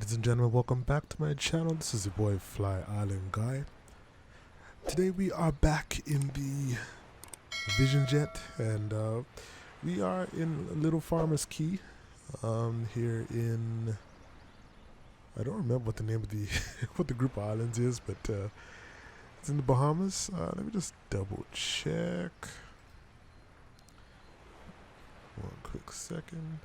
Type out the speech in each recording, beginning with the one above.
Ladies and gentlemen, welcome back to my channel. This is your boy FlyIslandGuy. Today we are back in the Vision Jet, and we are in Little Farmer's Key here in, I don't remember what the name of the what the group of islands is, but it's in the Bahamas. Let me just double check. One quick second.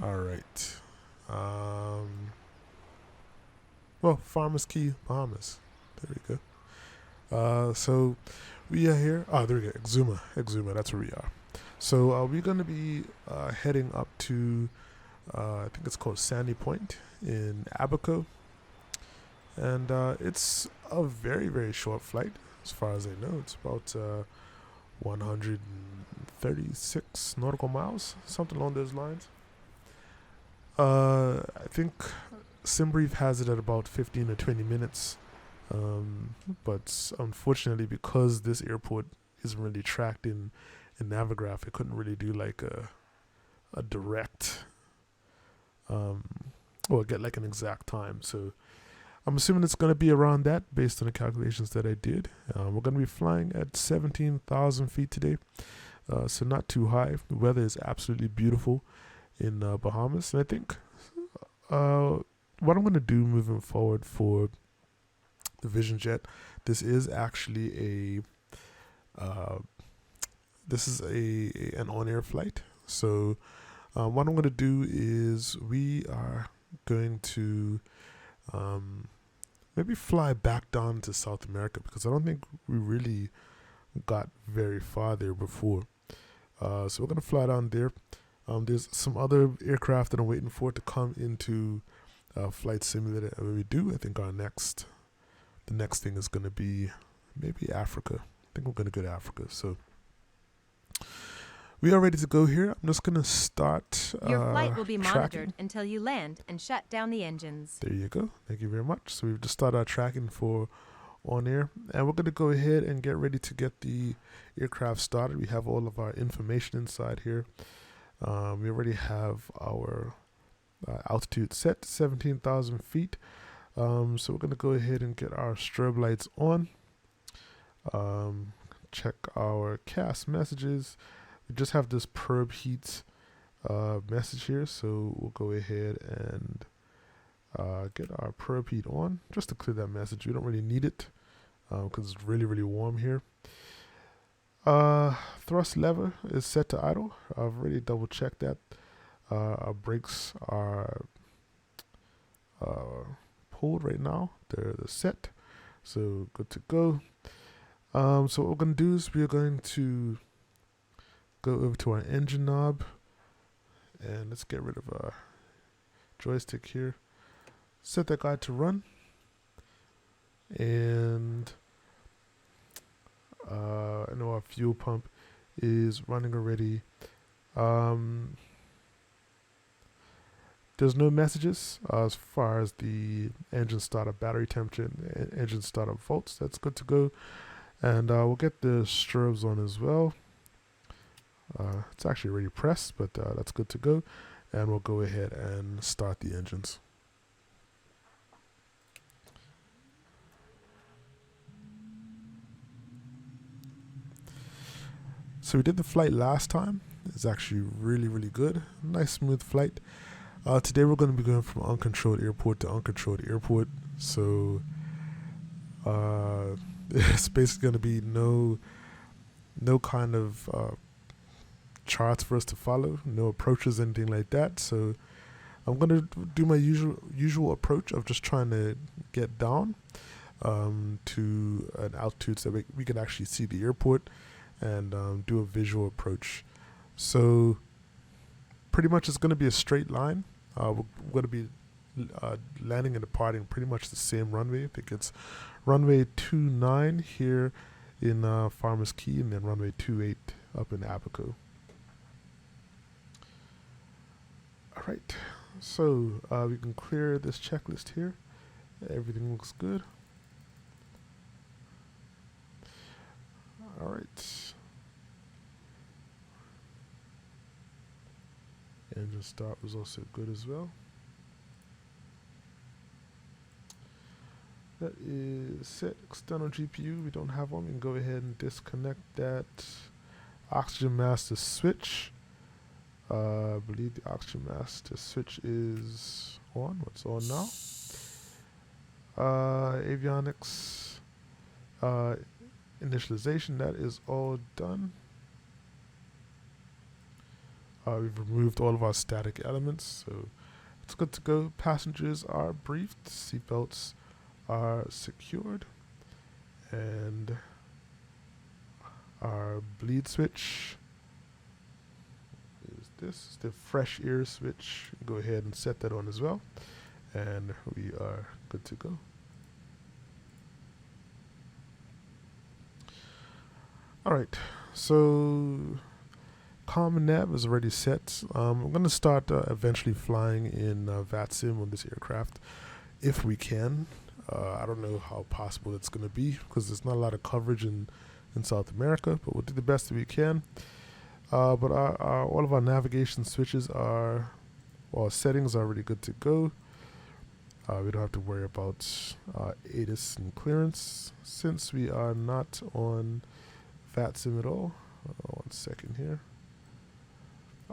All right. Well, Farmer's Key, Bahamas. There we go. So we are here. Oh, there we go. Exuma. That's where we are. So we're going to be heading up to, I think it's called Sandy Point in Abaco. And it's a very, very short flight, as far as I know. It's about 136 nautical miles, something along those lines. I think SimBrief has it at about 15 or 20 minutes, but unfortunately, because this airport isn't really tracked in Navigraph, it couldn't really do like a direct, or get like an exact time. So I'm assuming it's going to be around that based on the calculations that I did. We're going to be flying at 17,000 feet today, so not too high. The weather is absolutely beautiful in Bahamas, and I think what I'm going to do moving forward for the Vision Jet, this is actually an on-air flight. So what I'm going to do is we are going to maybe fly back down to South America, because I don't think we really got very far there before. So we're going to fly down there. There's some other aircraft that I'm waiting for to come into Flight Simulator, and when we do, I think the next thing is going to be maybe Africa. I think we're going to go to Africa. So we are ready to go here. I'm just going to start Your flight will be monitored tracking until you land and shut down the engines. There you go. Thank you very much. So we've just started our tracking for on air, and we're going to go ahead and get ready to get the aircraft started. We have all of our information inside here. We already have our altitude set to 17,000 feet. So we're going to go ahead and get our strobe lights on. Check our CAS messages. We just have this probe heat message here, so we'll go ahead and get our probe heat on just to clear that message. We don't really need it because it's really, really warm here. Thrust lever is set to idle. I've already double checked that. Our brakes are pulled right now. They're set, so good to go. So what we're going to do is we're going to go over to our engine knob, and let's get rid of our joystick here. Set that guy to run, and I know our fuel pump is running already. There's no messages as far as the engine startup battery temperature and engine startup volts. That's good to go. And we'll get the strobes on as well. It's actually already pressed, but that's good to go. And we'll go ahead and start the engines. So we did the flight last time. It's actually really, really good. Nice smooth flight. Today we're going to be going from uncontrolled airport to uncontrolled airport. So it's basically going to be no kind of charts for us to follow, no approaches, anything like that. So I'm going to do my usual approach of just trying to get down to an altitude so that we can actually see the airport and do a visual approach. So pretty much it's going to be a straight line. We're going to be landing and departing pretty much the same runway. I think it's runway 29 here in Farmers Key, and then runway 28 up in Abaco. All right, so we can clear this checklist here. Everything looks good. All right. engine start was also good as well. That is set external GPU. We don't have one. We can go ahead and disconnect that oxygen master switch. I believe the oxygen master switch is on. What's on now? Avionics initialization. That is all done. We've removed all of our static elements, so it's good to go. Passengers are briefed. Seatbelts are secured, and our bleed switch is this, the fresh air switch. Go ahead and set that on as well, and we are good to go. Alright, so common nav is already set. I'm going to start eventually flying in VATSIM on this aircraft if we can. I don't know how possible it's going to be because there's not a lot of coverage in South America, but we'll do the best that we can. But all of our navigation switches are, well, settings are already good to go. We don't have to worry about ATIS and clearance since we are not on VATSIM at all. 1 second here.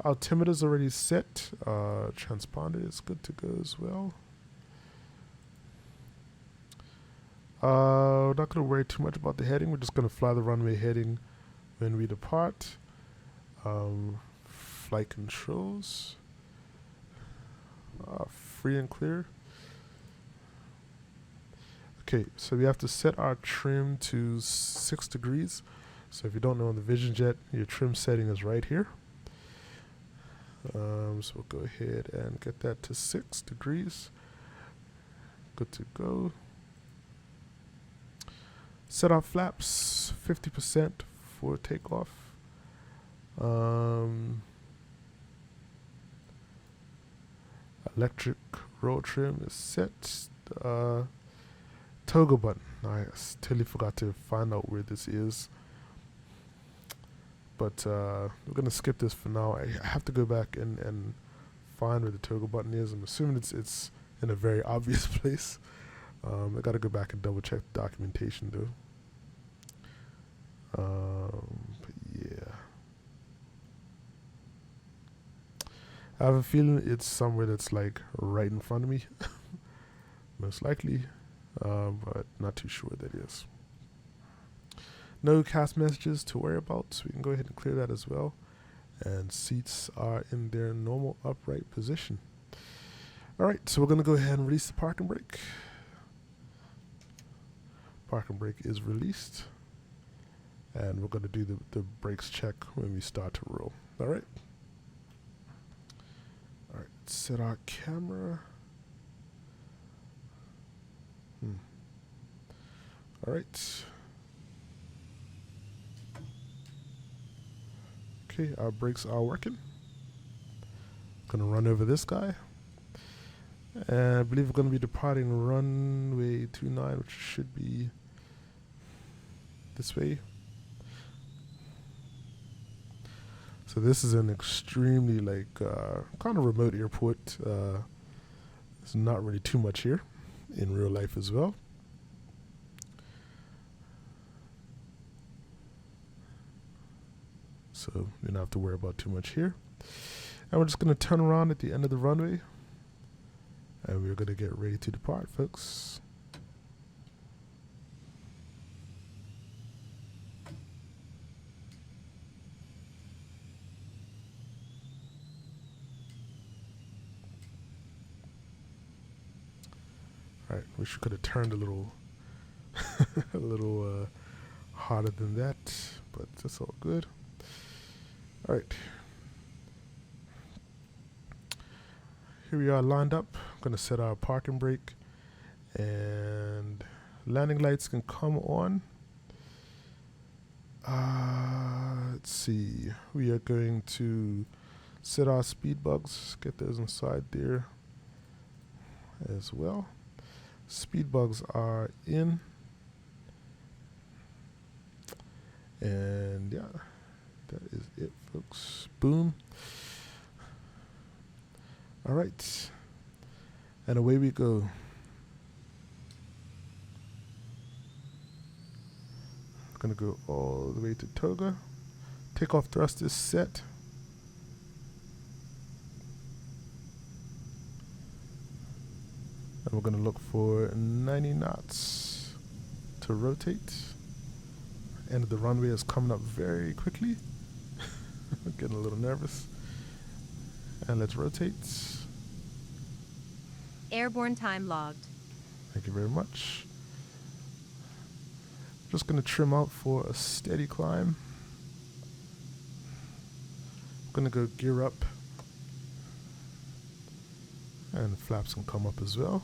Altimeter is already set. Transponder is good to go as well. We're not going to worry too much about the heading. We're just going to fly the runway heading when we depart. Flight controls. Free and clear. Okay, so we have to set our trim to 6 degrees. So if you don't know on the Vision Jet, your trim setting is right here. So we'll go ahead and get that to 6 degrees. Good to go. Set our flaps 50% for takeoff. Electric roll trim is set. Toggle button. I totally forgot to find out where this is. But we're going to skip this for now. I have to go back and find where the toggle button is. I'm assuming it's in a very obvious place. I got to go back and double check the documentation though. But yeah. I have a feeling it's somewhere that's like right in front of me. Most likely. But not too sure what that is. No cast messages to worry about, so we can go ahead and clear that as well. And seats are in their normal upright position. Alright, so we're going to go ahead and release the parking brake. Parking brake is released. And we're going to do the brakes check when we start to roll. Alright. Alright, set our camera. Alright. Okay, our brakes are working. Gonna run over this guy. And I believe we're gonna be departing runway 29, which should be this way. So this is an extremely kind of remote airport. There's not really too much here in real life as well. So we don't have to worry about too much here. And we're just going to turn around at the end of the runway. And we're going to get ready to depart, folks. Alright, wish we could have turned a little a little harder than that, but that's all good. Alright. Here we are lined up. I'm going to set our parking brake and landing lights can come on. Let's see. We are going to set our speed bugs, get those inside there as well. Speed bugs are in. And yeah. That is it, folks. Boom. All right. And away we go. Gonna go all the way to Toga. Takeoff thrust is set. And we're gonna look for 90 knots to rotate. End of the runway is coming up very quickly. Getting a little nervous. And let's rotate. Airborne time logged. Thank you very much. Just gonna trim out for a steady climb. I'm gonna go gear up. And flaps can come up as well.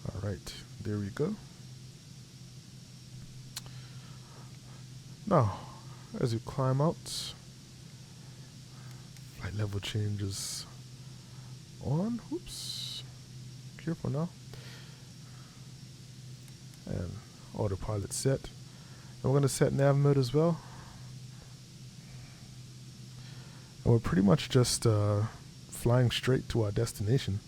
All right, there we go. Now, as you climb out, flight level changes on. Oops. Careful now. And autopilot set. And we're going to set nav mode as well. And we're pretty much just flying straight to our destination.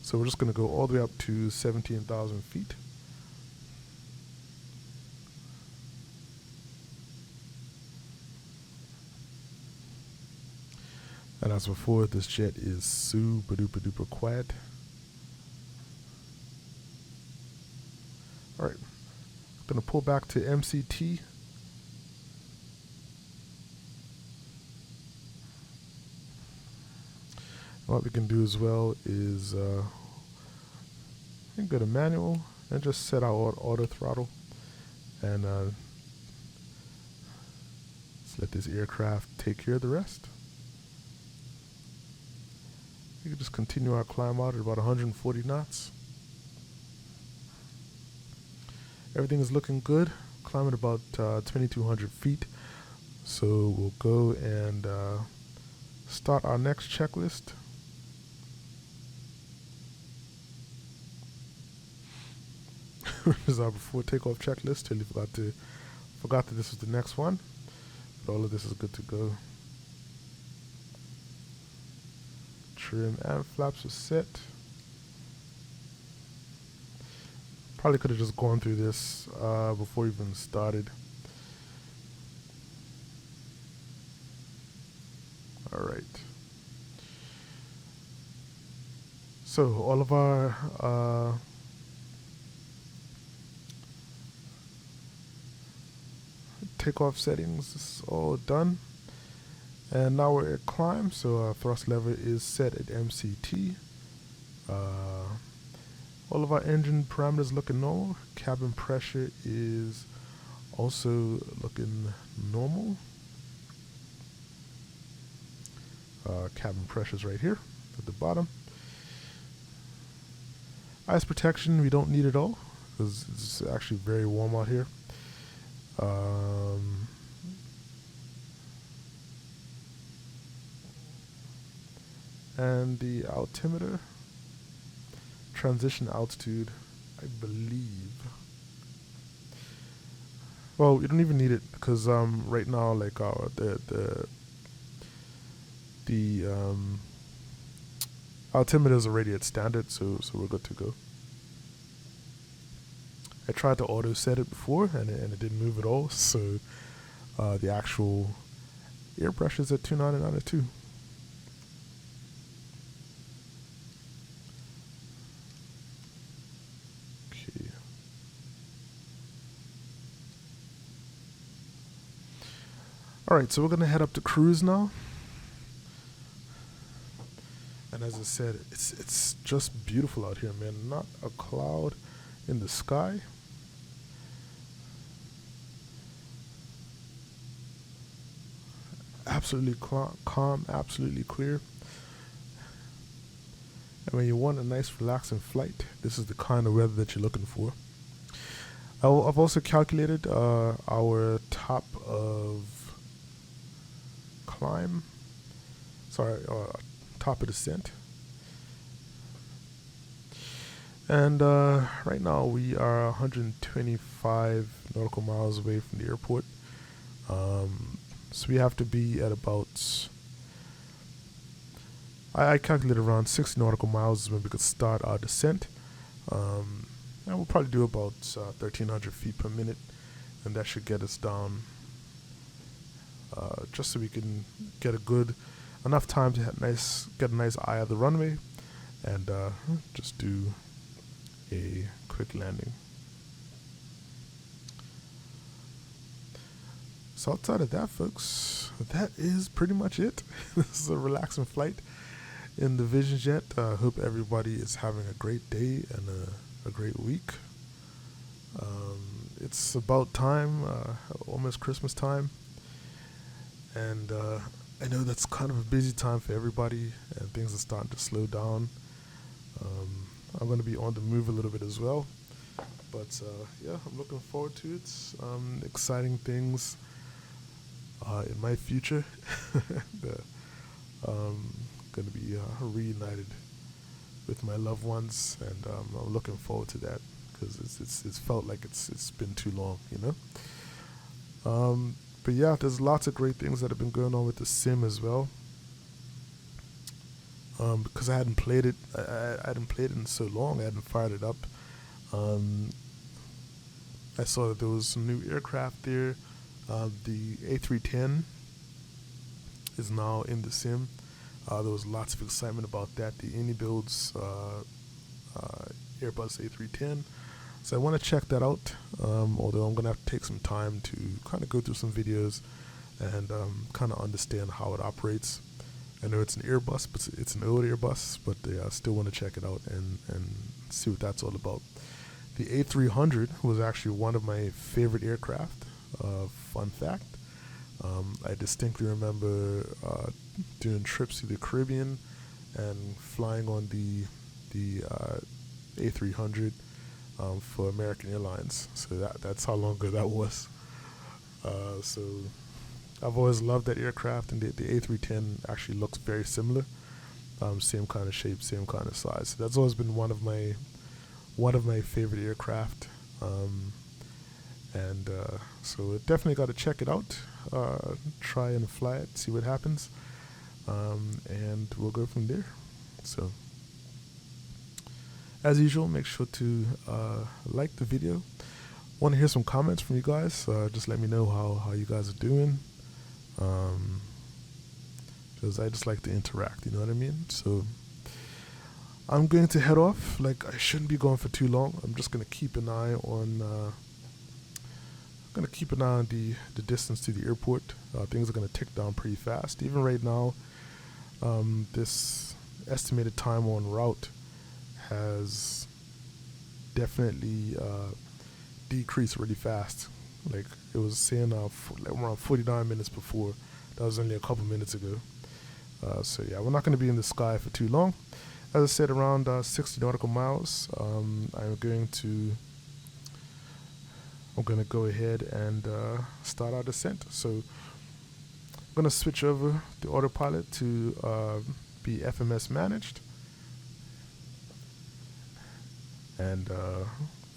So we're just going to go all the way up to 17,000 feet. And as before, this jet is super duper duper quiet. All right, gonna pull back to MCT. What we can do as well is I can go to manual and just set our auto throttle, and let's let this aircraft take care of the rest. We can just continue our climb out at about 140 knots. Everything is looking good. Climbing about 2,200 feet. So we'll go and start our next checklist. This is our before takeoff checklist. Totally forgot that this was the next one. But all of this is good to go. Trim and flaps are set. Probably could have just gone through this before we even started. All right. So all of our takeoff settings is all done. And now we're at climb, so our thrust lever is set at MCT. All of our engine parameters looking normal. Cabin pressure is also looking normal. Cabin pressure is right here at the bottom. Ice protection, we don't need it all because it's actually very warm out here. And the altimeter, transition altitude, I believe. Well, we don't even need it because right now, like the altimeter is already at standard, so we're good to go. I tried to auto set it before and it didn't move at all, so the actual air pressure is at 299.2. Okay. All right, so we're gonna head up to cruise now. And as I said, it's just beautiful out here, man. Not a cloud in the sky. Absolutely calm, absolutely clear. And when you want a nice relaxing flight, this is the kind of weather that you're looking for. I've also calculated our top of climb, top of descent. And right now we are 125 nautical miles away from the airport. So we have to be at about, I calculated around 60 nautical miles is when we could start our descent. And we'll probably do about 1,300 feet per minute, and that should get us down just so we can get enough time to get a nice eye of the runway, and just do a quick landing. So outside of that, folks, that is pretty much it. This is a relaxing flight in the Vision Jet. Hope everybody is having a great day and a great week. It's about time, almost Christmas time, and I know that's kind of a busy time for everybody, and things are starting to slow down. I'm going to be on the move a little bit as well, but yeah, I'm looking forward to it. Exciting things in my future. Going to be reunited with my loved ones, and I'm looking forward to that, because it's felt like it's been too long, you know. But yeah, there's lots of great things that have been going on with the sim as well. Because I hadn't played it, I hadn't played it in so long. I hadn't fired it up. I saw that there was some new aircraft there. The A310 is now in the sim. There was lots of excitement about that. The Builds Airbus A310. So I want to check that out. Although I'm gonna have to take some time to kind of go through some videos and kind of understand how it operates. I know it's an Airbus, but it's an old Airbus, but I still want to check it out and see what that's all about. The A300 was actually one of my favorite aircraft. Fun fact, I distinctly remember doing trips to the Caribbean and flying on the A300 for American Airlines. So that's how long ago that was. So I've always loved that aircraft, and the A310 actually looks very similar. Same kind of shape, same kind of size. So that's always been one of my favorite aircraft. So definitely got to check it out. Try and fly it, see what happens, and we'll go from there. So as usual, make sure to like the video. Want to hear some comments from you guys? Just let me know how you guys are doing. Because I just like to interact, you know what I mean? So I'm going to head off. Like, I shouldn't be going for too long. I'm just going to keep an eye on the distance to the airport. Things are going to tick down pretty fast. Even right now, this estimated time on route has definitely decreased really fast. Like, it was saying around 49 minutes before. That was only a couple minutes ago. So yeah, we're not going to be in the sky for too long. As I said, around 60 nautical miles. I'm going to go ahead and start our descent. So I'm going to switch over the autopilot to be FMS managed, and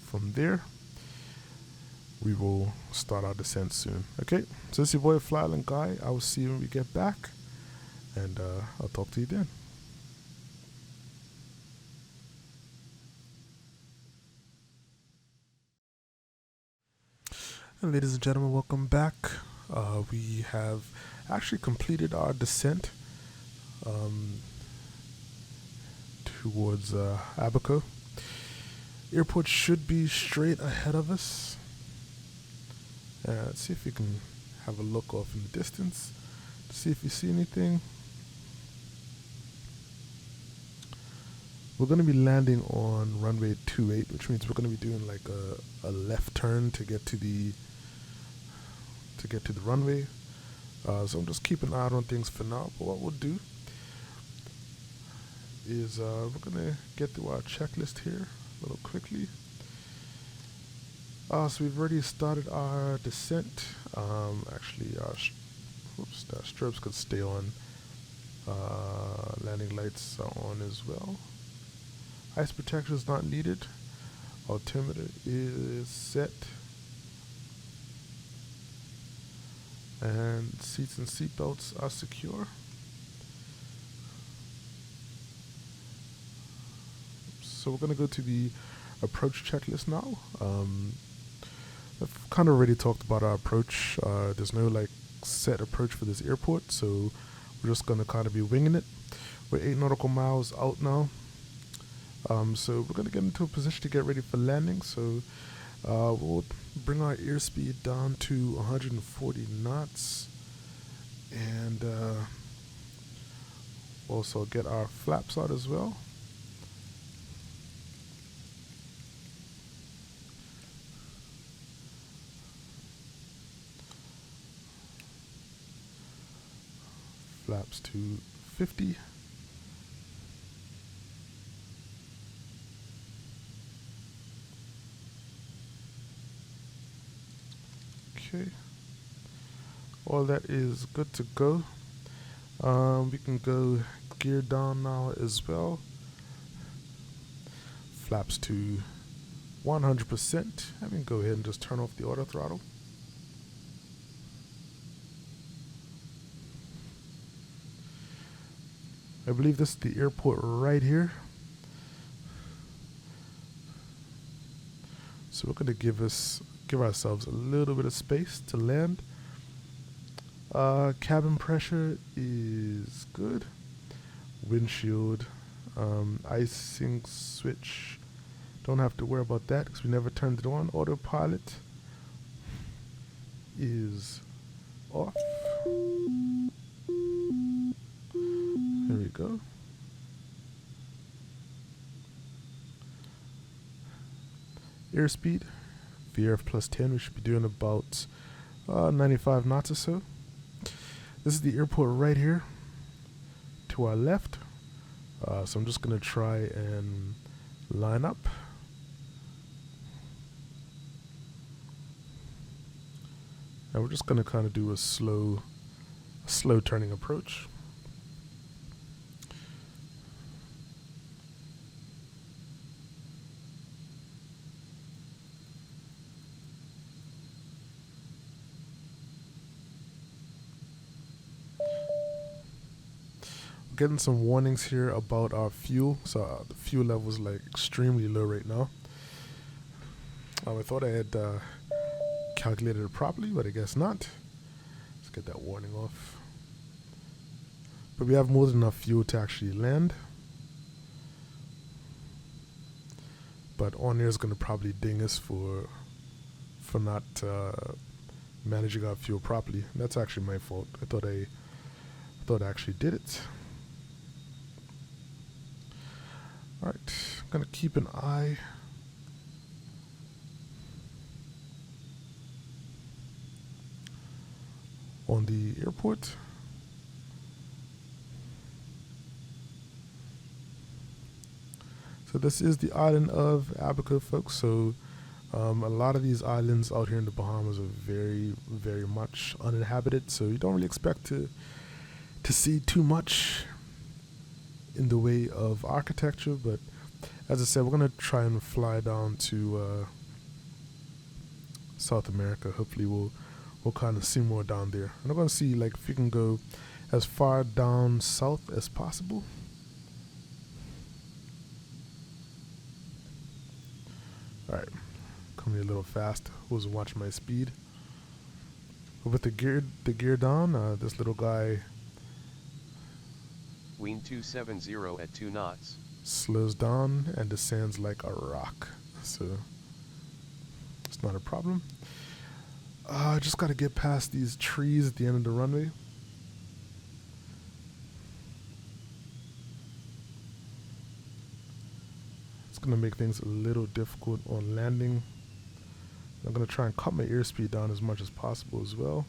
from there we will start our descent soon. Okay, so this is your boy FlyIslandGuy. I will see you when we get back, and I'll talk to you then. And ladies and gentlemen, welcome back. We have actually completed our descent towards Abaco. Airport should be straight ahead of us. Let's see if we can have a look off in the distance to see if you see anything. We're going to be landing on runway 28, which means we're going to be doing like a left turn to get to the runway. So I'm just keeping an eye on things for now. But what we'll do is we're going to get through our checklist here a little quickly. So we've already started our descent. Actually, our strobes could stay on. Landing lights are on as well. Ice protection is not needed. Altimeter is set. And seats and seatbelts are secure. So we're going to go to the approach checklist now. I've kind of already talked about our approach. There's no like set approach for this airport, so we're just going to kind of be winging it. We're 8 nautical miles out now. So we're going to get into a position to get ready for landing. So we'll bring our airspeed down to 140 knots. And also get our flaps out as well. Flaps to 50. Okay. All that is good to go. We can go gear down now as well. Flaps to 100%. I can go ahead and just turn off the auto throttle. I believe this is the airport right here. So we're going to give ourselves a little bit of space to land. Cabin pressure is good. Windshield, icing switch. Don't have to worry about that because we never turned it on. Autopilot is off. There we go. Airspeed, VRF plus 10. We should be doing about 95 knots or so. This is the airport right here to our left. So I'm just going to try and line up. And we're just going to kind of do a slow turning approach. Getting some warnings here about our fuel. So the fuel level is like extremely low right now. I thought I had calculated it properly, but I guess not. Let's get that warning off. But we have more than enough fuel to actually land. But on air is going to probably ding us for not managing our fuel properly. That's actually my fault. I thought I actually did it. Alright, I'm going to keep an eye on the airport. So this is the island of Abaco, folks. So a lot of these islands out here in the Bahamas are very, very much uninhabited. So you don't really expect to see too much in the way of architecture, but as I said, we're going to try and fly down to South America. Hopefully we'll kind of see more down there. And I'm going to see like if we can go as far down south as possible. Alright, coming a little fast. Wasn't watching my speed. But with the gear down, this little guy Wind 270 at 2 knots. Slows down and descends like a rock. So it's not a problem. I just got to get past these trees at the end of the runway. It's going to make things a little difficult on landing. I'm going to try and cut my airspeed down as much as possible as well.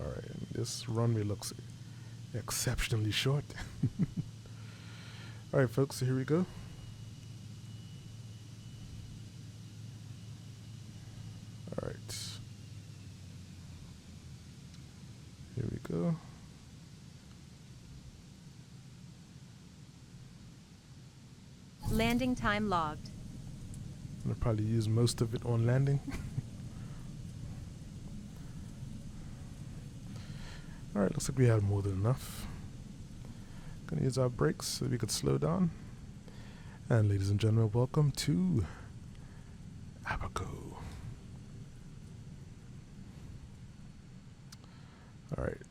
Alright, this runway looks exceptionally short. Alright folks, so here we go. Alright. Here we go. Landing time logged. I'm gonna probably use most of it on landing. Alright, looks like we have more than enough. Gonna use our brakes so we could slow down. And ladies and gentlemen, welcome to Abaco. Alright.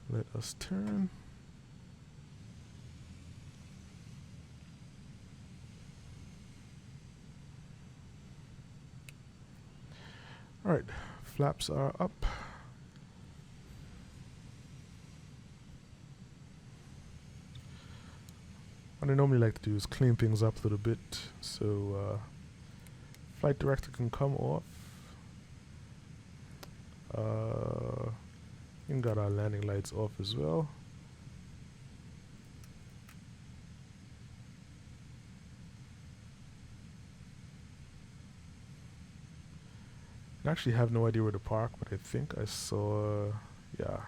Let us turn. Alright, flaps are up. What I normally like to do is clean things up a little bit so flight director can come off. And got our landing lights off as well. I actually have no idea where to park, but I think I saw, yeah,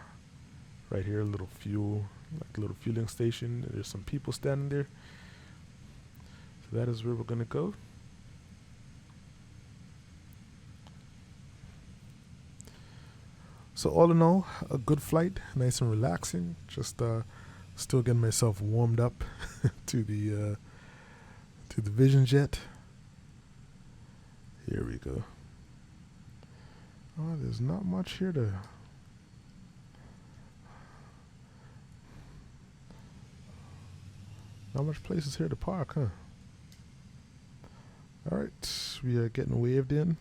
right here, a little fuel, like a little fueling station. There's some people standing there. So that is where we're gonna go. So all in all, a good flight, nice and relaxing. Just still getting myself warmed up to the Vision Jet. Here we go. Oh, there's not much here to. Not much places here to park, huh? All right, we are getting waved in.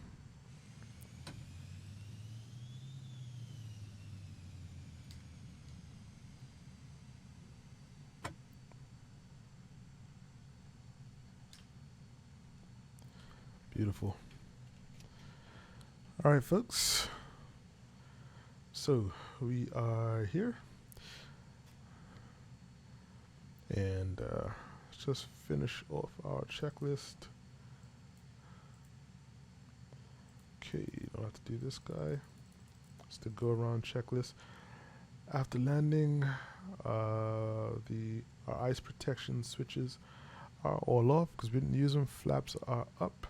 Beautiful. All right, folks. So we are here, and let's just finish off our checklist. Okay, you don't have to do this guy. It's the go around checklist. After landing, our ice protection switches are all off because we didn't use them. Flaps are up.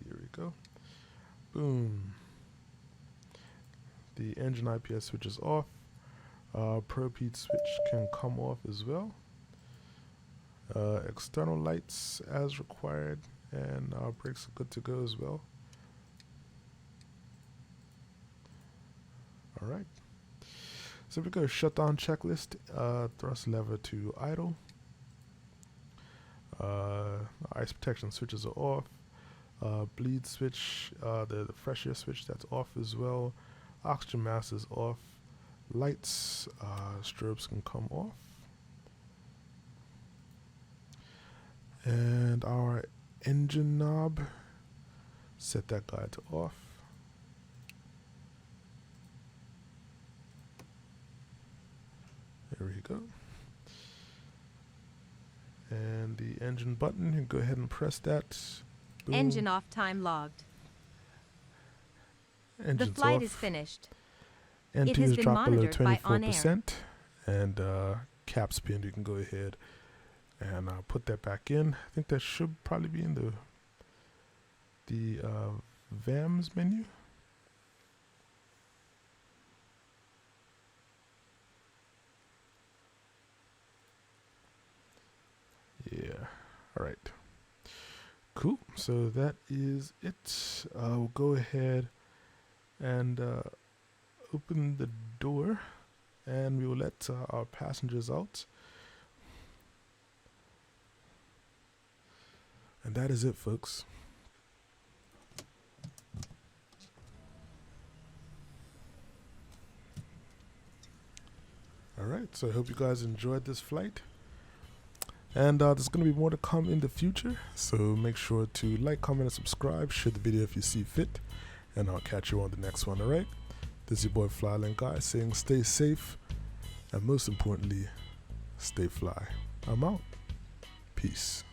Here we go. Boom. The engine IPS switch is off. Probe heat switch can come off as well. External lights as required, and our brakes are good to go as well. Alright. So we go shutdown checklist. Thrust lever to idle. Ice protection switches are off. Bleed switch, the fresh air switch, that's off as well. Oxygen mask is off. Lights, strobes can come off. And our engine knob, set that guy to off. There we go. And the engine button, you can go ahead and press that. Boom. Engine off time logged. Engine's the flight off. is finished. N2 It has is been dropped below monitored by on air. 24%. And cap spin, you can go ahead and put that back in. I think that should probably be in the VAMS menu. Yeah, all right. Cool, so that is it. We'll go ahead and open the door, and we will let our passengers out. And that is it, folks. All right, so I hope you guys enjoyed this flight. And there's going to be more to come in the future, so make sure to like, comment, and subscribe. Share the video if you see fit, and I'll catch you on the next one, alright? This is your boy FlyIslandGuy saying stay safe, and most importantly, stay fly. I'm out. Peace.